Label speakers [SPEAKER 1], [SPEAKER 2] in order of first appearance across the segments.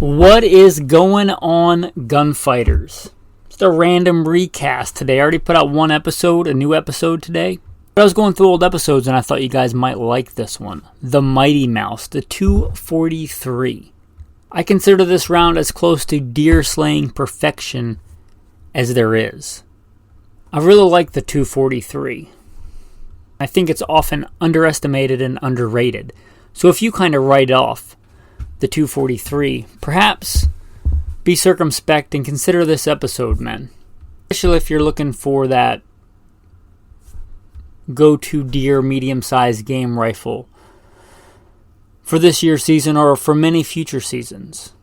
[SPEAKER 1] What is going on, gunfighters? Just a random recast today. I already put out a new episode today. But I was going through old episodes and I thought you guys might like this one. The Mighty Mouse, the 243. I consider this round as close to deer slaying perfection as there is. I really like the 243. I think it's often underestimated and underrated. So if you kind of write off the 243, perhaps be circumspect and consider this episode, men. Especially if you're looking for that go-to deer medium-sized game rifle for this year's season or for many future seasons.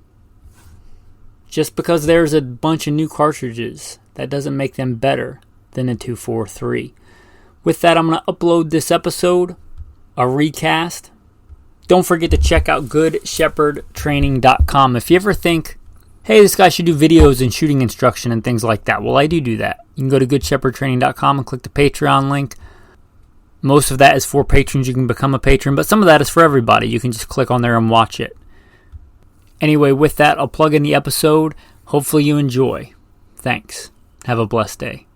[SPEAKER 1] Just because there's a bunch of new cartridges, that doesn't make them better than the 243. With that, I'm going to upload this episode, a recast. Don't forget to check out goodshepherdtraining.com. If you ever think, hey, this guy should do videos and shooting instruction and things like that, well, I do that. You can go to goodshepherdtraining.com and click the Patreon link. Most of that is for patrons. You can become a patron, but some of that is for everybody. You can just click on there and watch it. Anyway, with that, I'll plug in the episode. Hopefully you enjoy. Thanks. Have a blessed day.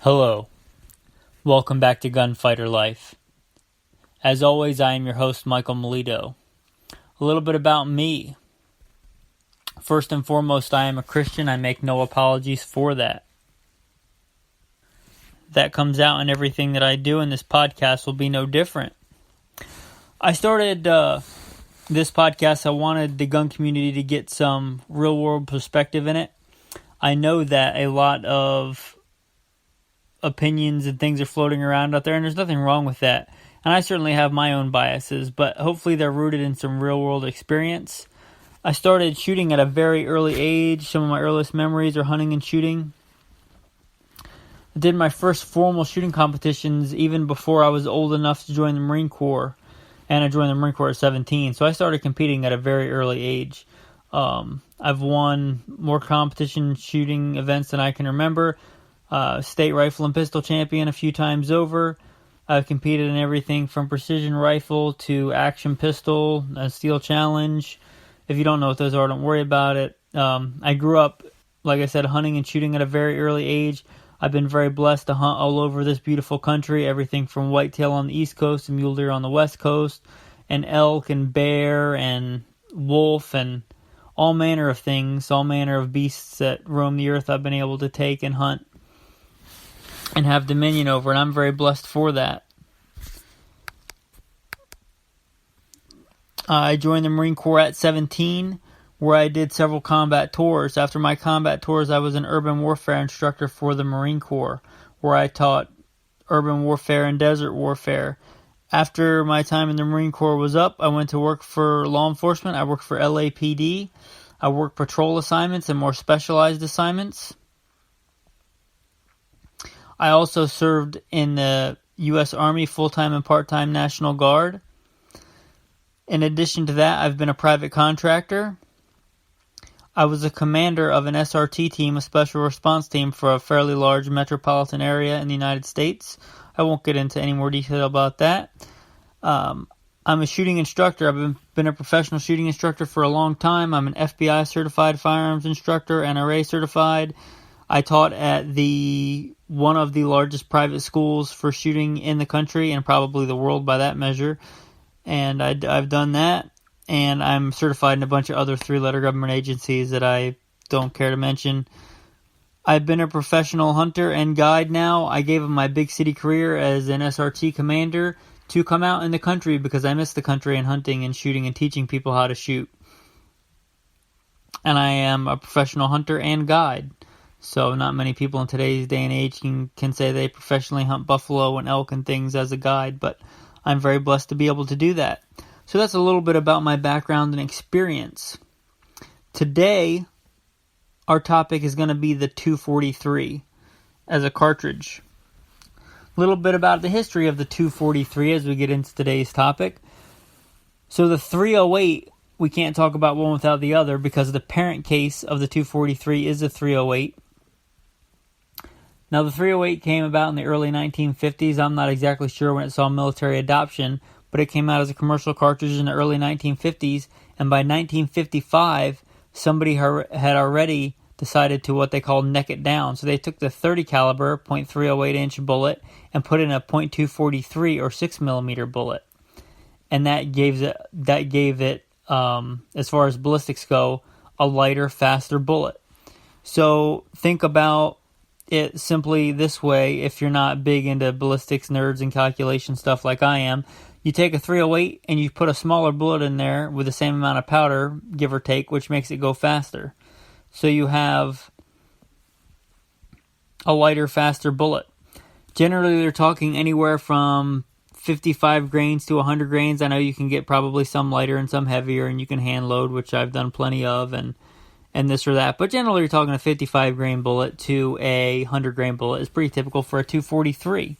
[SPEAKER 1] Hello. Welcome back to Gunfighter Life. As always, I am your host, Michael Melito. A little bit about me. First and foremost, I am a Christian. I make no apologies for that. That comes out in everything that I do, and this podcast will be no different. I started this podcast. I wanted the gun community to get some real-world perspective in it. I know that a lot of opinions and things are floating around out there, and there's nothing wrong with that. And I certainly have my own biases, but hopefully they're rooted in some real-world experience. I started shooting at a very early age. Some of my earliest memories are hunting and shooting. I did my first formal shooting competitions even before I was old enough to join the Marine Corps, and I joined the Marine Corps at 17. So I started competing at a very early age. I've won more competition shooting events than I can remember. State rifle and pistol champion a few times over. I've competed in everything from precision rifle to action pistol, a steel challenge. If you don't know what those are, don't worry about it. I grew up, like I said, hunting and shooting at a very early age. I've been very blessed to hunt all over this beautiful country, everything from whitetail on the East Coast and mule deer on the West Coast, and elk and bear and wolf and all manner of things, all manner of beasts that roam the earth I've been able to take and hunt and have dominion over, and I'm very blessed for that. I joined the Marine Corps at 17, where I did several combat tours. After my combat tours, I was an urban warfare instructor for the Marine Corps, where I taught urban warfare and desert warfare. After my time in the Marine Corps was up, I went to work for law enforcement. I worked for LAPD. I worked patrol assignments and more specialized assignments. I also served in the U.S. Army full-time and part-time National Guard. In addition to that, I've been a private contractor. I was a commander of an SRT team, a special response team for a fairly large metropolitan area in the United States. I won't get into any more detail about that. I'm a shooting instructor. I've been a professional shooting instructor for a long time. I'm an FBI certified firearms instructor, NRA certified. I taught at one of the largest private schools for shooting in the country and probably the world by that measure. And I've done that. And I'm certified in a bunch of other three-letter government agencies that I don't care to mention. I've been a professional hunter and guide now. I gave up my big city career as an SRT commander to come out in the country because I miss the country and hunting and shooting and teaching people how to shoot. And I am a professional hunter and guide. So not many people in today's day and age can say they professionally hunt buffalo and elk and things as a guide, but I'm very blessed to be able to do that. So that's a little bit about my background and experience. Today, our topic is going to be the 243 as a cartridge. A little bit about the history of the 243 as we get into today's topic. So the 308, we can't talk about one without the other because the parent case of the 243 is the 308. Now, the 308 came about in the early 1950s. I'm not exactly sure when it saw military adoption, but it came out as a commercial cartridge in the early 1950s, And by 1955, somebody had already decided to what they call neck it down. So they took the 30 caliber .308 inch bullet and put in a .243 or 6 millimeter bullet, and that gave it as far as ballistics go, a lighter, faster bullet. So think about it simply this way: if you're not big into ballistics nerds and calculation stuff like I am, you take a 308 and you put a smaller bullet in there with the same amount of powder, give or take, which makes it go faster. So you have a lighter, faster bullet. Generally, they're talking anywhere from 55 grains to 100 grains. I know you can get probably some lighter and some heavier, and you can hand load, which I've done plenty of, and this or that. But generally, you're talking a 55 grain bullet to a 100 grain bullet is pretty typical for a 243.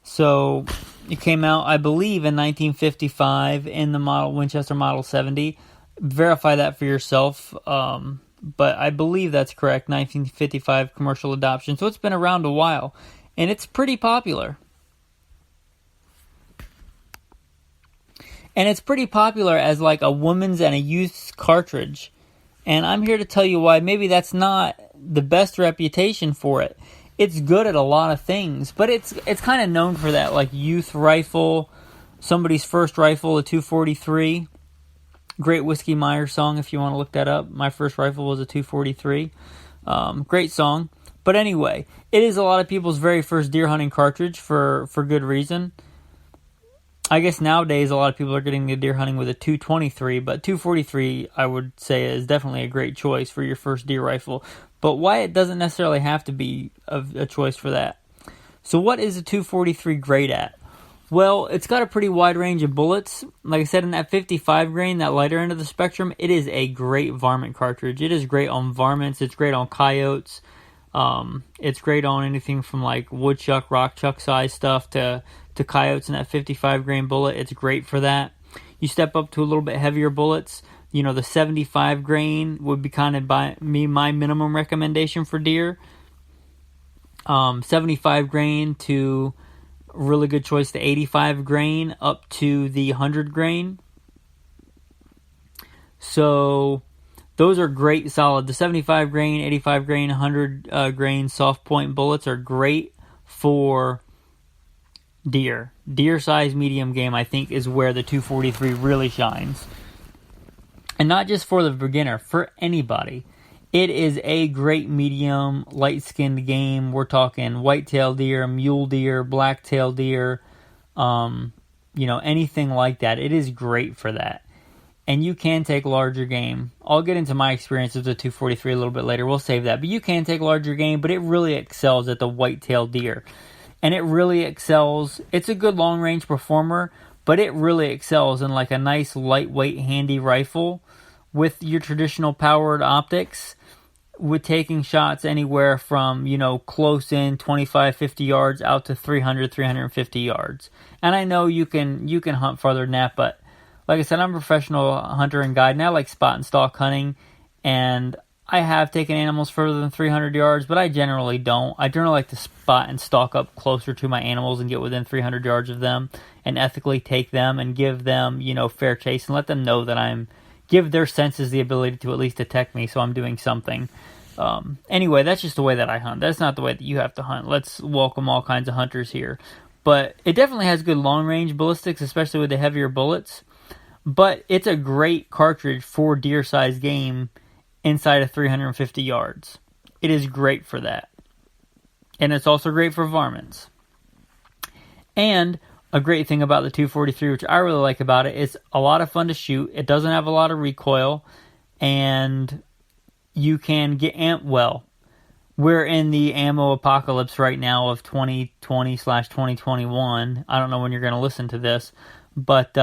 [SPEAKER 1] So it came out, I believe, in 1955 in the model Winchester Model 70. Verify that for yourself. But I believe that's correct, 1955 commercial adoption. So it's been around a while, and it's pretty popular. And it's pretty popular as like a woman's and a youth's cartridge. And I'm here to tell you why maybe that's not the best reputation for it. It's good at a lot of things, but it's kind of known for that, like youth rifle, somebody's first rifle, a 243. Great Whiskey Myers song if you want to look that up. My first rifle was a 243. Great song. But anyway, it is a lot of people's very first deer hunting cartridge for good reason. I guess nowadays a lot of people are getting into deer hunting with a 223, but 243 I would say is definitely a great choice for your first deer rifle. But why it doesn't necessarily have to be a choice for that. So what is a 243 great at? Well, it's got a pretty wide range of bullets. Like I said, in that 55 grain, that lighter end of the spectrum, it is a great varmint cartridge. It is great on varmints. It's great on coyotes. It's great on anything from like woodchuck, rockchuck size stuff to coyotes in that 55 grain bullet. It's great for that. You step up to a little bit heavier bullets. You know, the 75 grain would be kind of my minimum recommendation for deer. 75 grain to really good choice to 85 grain up to the 100 grain. So those are great, solid. The 75 grain, 85 grain, 100 grain soft point bullets are great for deer. Deer size medium game, I think, is where the 243 really shines. And not just for the beginner, for anybody. It is a great medium, light-skinned game. We're talking whitetail deer, mule deer, blacktail deer, anything like that. It is great for that. And you can take larger game. I'll get into my experiences with 243 a little bit later. We'll save that. But you can take larger game, but it really excels at the whitetail deer. And it really excels. It's a good long-range performer, but it really excels in like a nice, lightweight, handy rifle with your traditional powered optics, with taking shots anywhere from, close in 25, 50 yards out to 300, 350 yards. And I know you can hunt farther than that, but like I said, I'm a professional hunter and guide, and I like spot and stalk hunting, and I have taken animals further than 300 yards, but I generally don't. I generally like to spot and stalk up closer to my animals and get within 300 yards of them and ethically take them and give them, fair chase and let them know that give their senses the ability to at least detect me, so I'm doing something. Anyway, that's just the way that I hunt. That's not the way that you have to hunt. Let's welcome all kinds of hunters here. But it definitely has good long-range ballistics, especially with the heavier bullets. But it's a great cartridge for deer-sized game inside of 350 yards. It is great for that. And it's also great for varmints. And a great thing about the 243, which I really like about it, is a lot of fun to shoot. It doesn't have a lot of recoil, and you can get well. We're in the ammo apocalypse right now of 2020/2021. I don't know when you're going to listen to this, but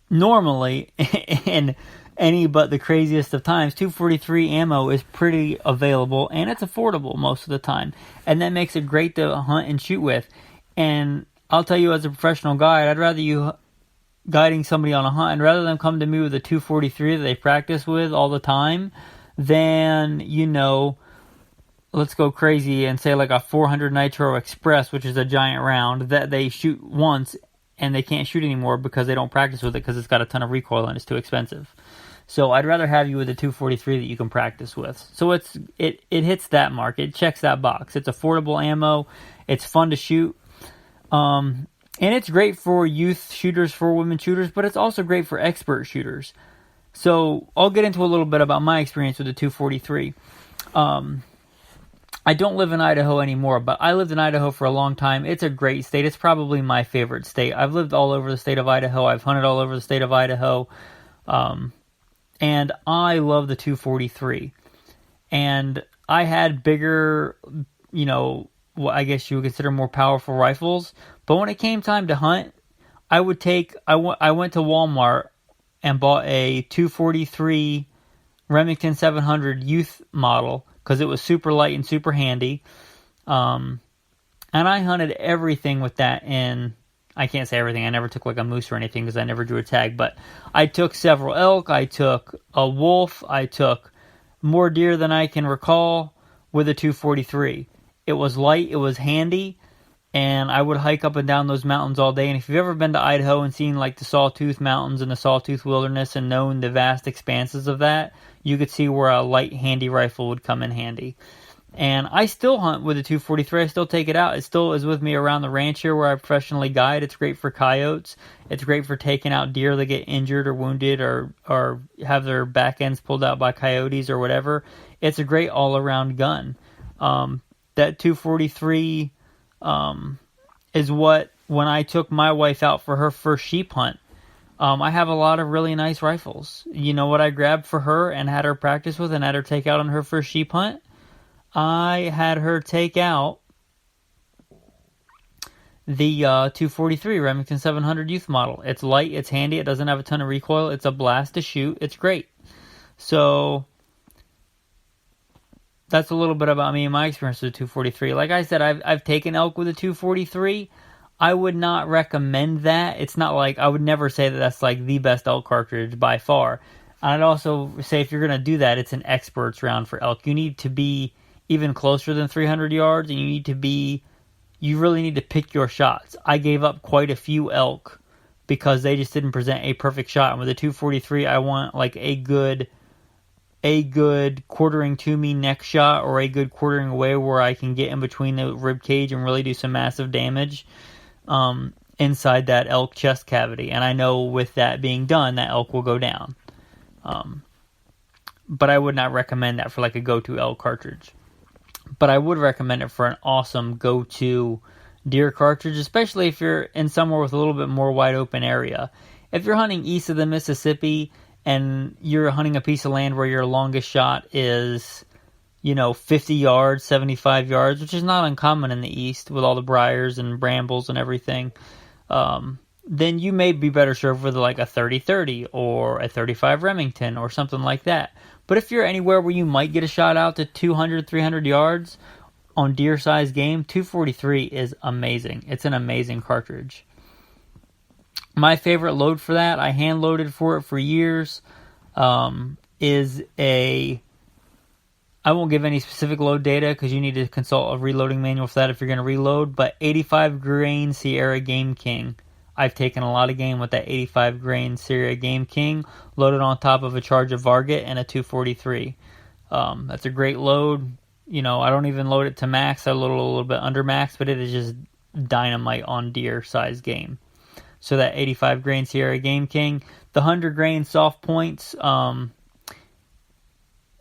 [SPEAKER 1] normally in any but the craziest of times, 243 ammo is pretty available, and it's affordable most of the time. And that makes it great to hunt and shoot with. And I'll tell you, as a professional guide, I'd rather you guiding somebody on a hunt, and rather than come to me with a 243 that they practice with all the time, than, let's go crazy and say like a 400 Nitro Express, which is a giant round that they shoot once and they can't shoot anymore because they don't practice with it because it's got a ton of recoil and it's too expensive. So I'd rather have you with a 243 that you can practice with. So it hits that mark. It checks that box. It's affordable ammo. It's fun to shoot. And it's great for youth shooters, for women shooters, but it's also great for expert shooters. So I'll get into a little bit about my experience with the 243. I don't live in Idaho anymore, but I lived in Idaho for a long time. It's a great state. It's probably my favorite state. I've lived all over the state of Idaho. I've hunted all over the state of Idaho. And I love the 243. And I had bigger, what I guess you would consider more powerful rifles. But when it came time to hunt, I went to Walmart and bought a 243 Remington 700 youth model because it was super light and super handy. And I hunted everything with that I can't say everything. I never took like a moose or anything because I never drew a tag. But I took several elk. I took a wolf. I took more deer than I can recall with a 243. It was light. It was handy. And I would hike up and down those mountains all day. And if you've ever been to Idaho and seen like the Sawtooth Mountains and the Sawtooth Wilderness and known the vast expanses of that, you could see where a light, handy rifle would come in handy. And I still hunt with a 243. I still take it out. It still is with me around the ranch here where I professionally guide. It's great for coyotes. It's great for taking out deer that get injured or wounded or have their back ends pulled out by coyotes or whatever. It's a great all-around gun. That 243 is what, when I took my wife out for her first sheep hunt, I have a lot of really nice rifles. You know what I grabbed for her and had her practice with and had her take out on her first sheep hunt? I had her take out the 243 Remington 700 youth model. It's light, it's handy, it doesn't have a ton of recoil, it's a blast to shoot, it's great. So that's a little bit about me and my experience with the 243. Like I said, I've taken elk with a 243. I would not recommend that. It's not like, I would never say that that's like the best elk cartridge by far. I'd also say if you're going to do that, it's an expert's round for elk. You need to be even closer than 300 yards, and you really need to pick your shots. I gave up quite a few elk because they just didn't present a perfect shot. And with a 243, I want like a good quartering to me neck shot or a good quartering away where I can get in between the rib cage and really do some massive damage inside that elk chest cavity. And I know with that being done, that elk will go down. But I would not recommend that for like a go-to elk cartridge. But I would recommend it for an awesome go-to deer cartridge, especially if you're in somewhere with a little bit more wide open area. If you're hunting east of the Mississippi and you're hunting a piece of land where your longest shot is, 50 yards, 75 yards, which is not uncommon in the east with all the briars and brambles and everything, then you may be better served with like a 30-30 or a 35 Remington or something like that. But if you're anywhere where you might get a shot out to 200, 300 yards on deer-sized game, 243 is amazing. It's an amazing cartridge. My favorite load for that, I hand-loaded for it for years, is I won't give any specific load data because you need to consult a reloading manual for that if you're going to reload, but 85 grain Sierra Game King. I've taken a lot of game with that 85 grain Sierra Game King loaded on top of a charge of Varget and a 243. That's a great load. I don't even load it to max. I load it a little bit under max, but it is just dynamite on deer size game. So that 85 grain Sierra Game King. The 100 grain soft points,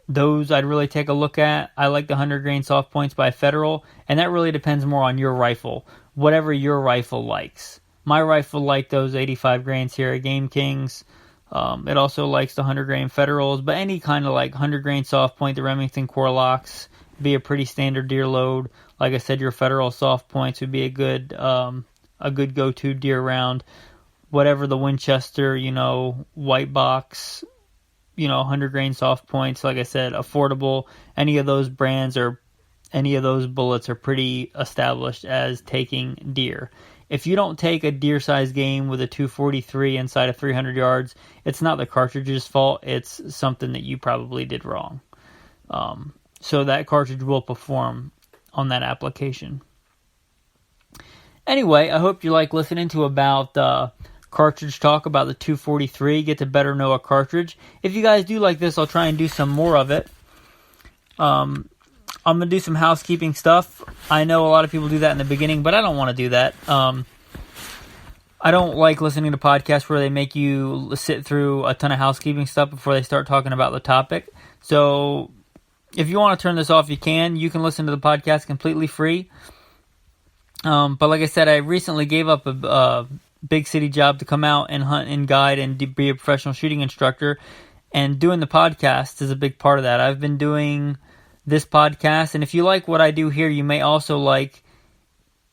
[SPEAKER 1] those I'd really take a look at. I like the 100 grain soft points by Federal, and that really depends more on your rifle. Whatever your rifle likes. My rifle liked those 85 grain Sierra Game Kings. It also likes the 100 grain Federals, but any kind of like 100 grain soft point, the Remington Corlocks, be a pretty standard deer load. Like I said, your Federal soft points would be a good go-to deer round. Whatever the Winchester, white box, 100 grain soft points, like I said, affordable. Any of those brands or any of those bullets are pretty established as taking deer. If you don't take a deer-sized game with a 243 inside of 300 yards, it's not the cartridge's fault. It's something that you probably did wrong. So that cartridge will perform on that application. Anyway, I hope you like listening to about cartridge talk about the 243, get to better know a cartridge. If you guys do like this, I'll try and do some more of it. I'm going to do some housekeeping stuff. I know a lot of people do that in the beginning, but I don't want to do that. I don't like listening to podcasts where they make you sit through a ton of housekeeping stuff before they start talking about the topic. So if you want to turn this off, you can. You can listen to the podcast completely free. But like I said, I recently gave up a big city job to come out and hunt and guide and be a professional shooting instructor. And doing the podcast is a big part of that. I've been doing this podcast, and if you like what I do here, you may also like,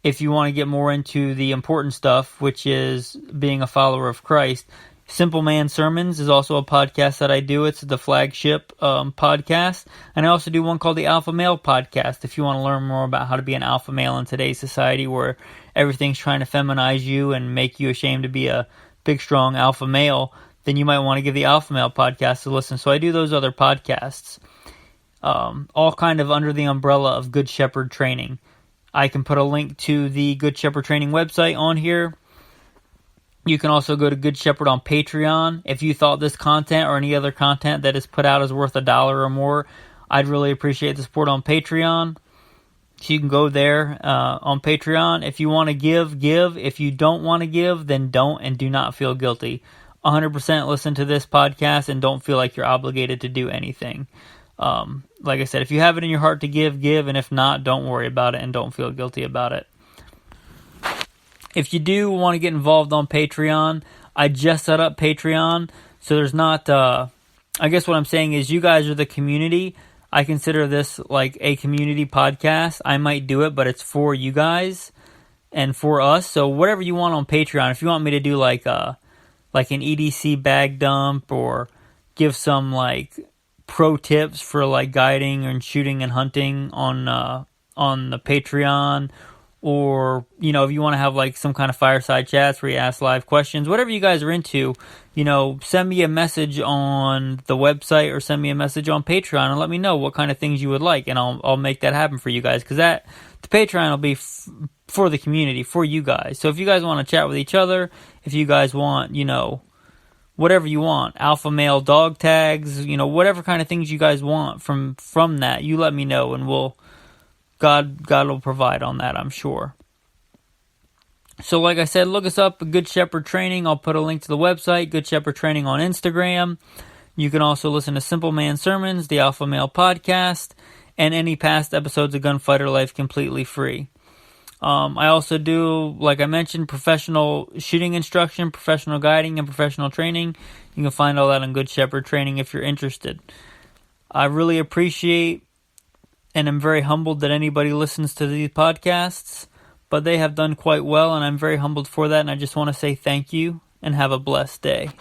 [SPEAKER 1] if you want to get more into the important stuff, which is being a follower of Christ, Simple Man Sermons is also a podcast that I do. It's the flagship podcast. And I also do one called the Alpha Male Podcast. If you want to learn more about how to be an alpha male in today's society where everything's trying to feminize you and make you ashamed to be a big, strong alpha male, then you might want to give the Alpha Male Podcast a listen. So I do those other podcasts, all kind of under the umbrella of Good Shepherd Training. I can put a link to the Good Shepherd Training website on here. You can also go to Good Shepherd on Patreon. If you thought this content or any other content that is put out is worth $1 or more, I'd really appreciate the support on Patreon. So you can go there on Patreon. If you want to give. If you don't want to give, then don't, and do not feel guilty. 100% listen to this podcast and don't feel like you're obligated to do anything. Like I said, if you have it in your heart to give, and if not, don't worry about it and don't feel guilty about it. If you do want to get involved on Patreon, I just set up Patreon, so there's not, I guess what I'm saying is you guys are the community. I consider this like a community podcast. I might do it, but it's for you guys and for us. So whatever you want on Patreon, if you want me to do like an EDC bag dump or give some like pro tips for like guiding and shooting and hunting on the Patreon, or, you know, if you want to have like some kind of fireside chats where you ask live questions, whatever you guys are into, you know, send me a message on the website or send me a message on Patreon and let me know what kind of things you would like, and I'll make that happen for you guys, because the Patreon will be for the community, for you guys. So if you guys want to chat with each other, if you guys want, you know, whatever you want, alpha male dog tags, you know, whatever kind of things you guys want from that, you let me know, and God will provide on that, I'm sure. So like I said, look us up, Good Shepherd Training. I'll put a link to the website, Good Shepherd Training on Instagram. You can also listen to Simple Man Sermons, the Alpha Male Podcast, and any past episodes of Gunfighter Life completely free. I also do, like I mentioned, professional shooting instruction, professional guiding, and professional training. You can find all that on Good Shepherd Training if you're interested. I really appreciate and I'm very humbled that anybody listens to these podcasts, but they have done quite well, and I'm very humbled for that, and I just want to say thank you, and have a blessed day.